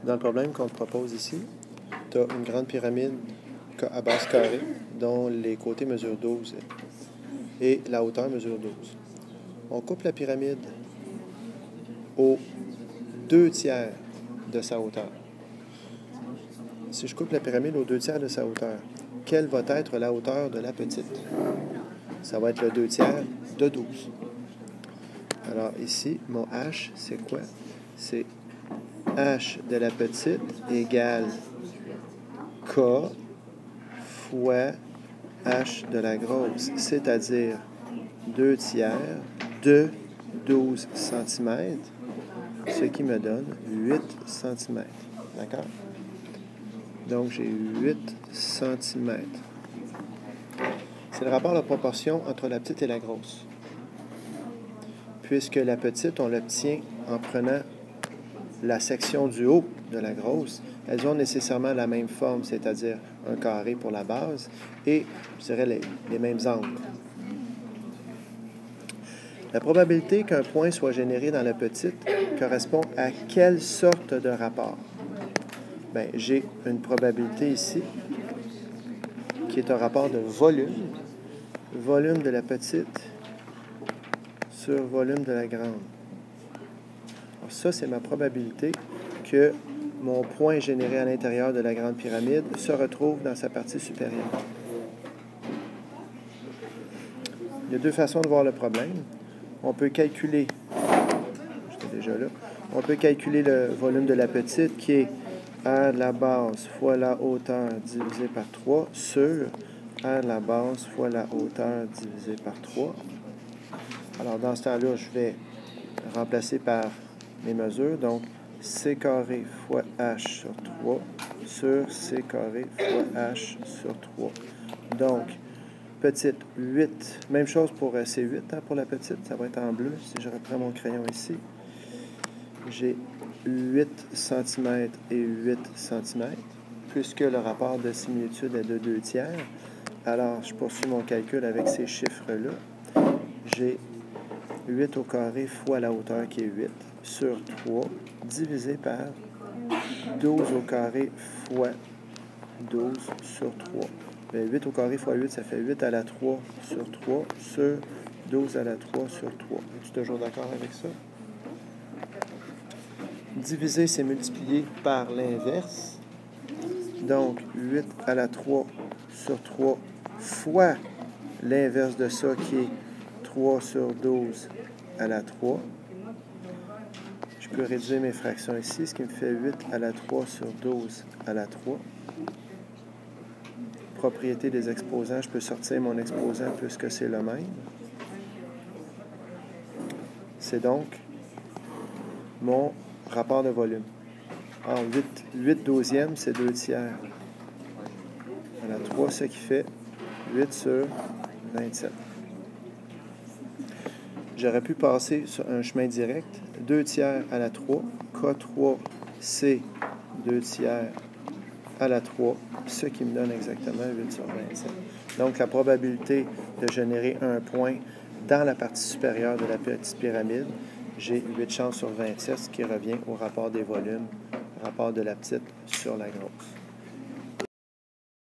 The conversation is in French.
Dans le problème qu'on te propose ici, tu as une grande pyramide à base carrée dont les côtés mesurent 12 et la hauteur mesure 12. On coupe la pyramide aux 2/3 de sa hauteur. Si je coupe la pyramide aux 2/3 de sa hauteur, quelle va être la hauteur de la petite? Ça va être le 2/3 de 12. Alors ici, mon H, c'est quoi? C'est H de la petite égale K fois H de la grosse, c'est-à-dire 2/3 de 12 cm, ce qui me donne 8 cm. D'accord? Donc, j'ai 8 cm. C'est le rapport de proportion entre la petite et la grosse. Puisque la petite, on l'obtient en prenant la section du haut de la grosse, elles ont nécessairement la même forme, c'est-à-dire un carré pour la base et, je dirais, les mêmes angles. La probabilité qu'un point soit généré dans la petite correspond à quelle sorte de rapport? Bien, j'ai une probabilité ici qui est un rapport de volume. Volume de la petite sur volume de la grande. Alors ça, c'est ma probabilité que mon point généré à l'intérieur de la grande pyramide se retrouve dans sa partie supérieure. Il y a deux façons de voir le problème. On peut calculer, j'étais déjà là, on peut calculer le volume de la petite qui est R de la base fois la hauteur divisé par 3 sur R de la base fois la hauteur divisé par 3. Alors, dans ce temps-là, je vais remplacer par mes mesures. Donc, C carré fois H sur 3 sur C carré fois H sur 3. Donc, petite 8. Même chose pour C8, hein, pour la petite. Ça va être en bleu. Si je reprends mon crayon ici, j'ai 8 cm et 8 cm, puisque le rapport de similitude est de 2/3. Alors, je poursuis mon calcul avec ces chiffres-là. J'ai 8 au carré fois la hauteur qui est 8 sur 3 divisé par 12 au carré fois 12 sur 3. Bien, 8 au carré fois 8, ça fait 8 à la 3 sur 3 sur 12 à la 3 sur 3. Es-tu toujours d'accord avec ça? Diviser, c'est multiplier par l'inverse. Donc, 8 à la 3 sur 3 fois l'inverse de ça qui est 3 sur 12 à la 3. Je peux réduire mes fractions ici, ce qui me fait 8 à la 3 sur 12 à la 3. Propriété des exposants, je peux sortir mon exposant puisque c'est le même. C'est donc mon rapport de volume. Alors, 8 douzièmes, c'est 2/3 à la 3, ce qui fait 8 sur 27. J'aurais pu passer sur un chemin direct. 2/3 à la 3. K3, c'est 2/3 à la 3, ce qui me donne exactement 8 sur 27. Donc, la probabilité de générer un point dans la partie supérieure de la petite pyramide, j'ai 8 chances sur 27, ce qui revient au rapport des volumes, rapport de la petite sur la grosse.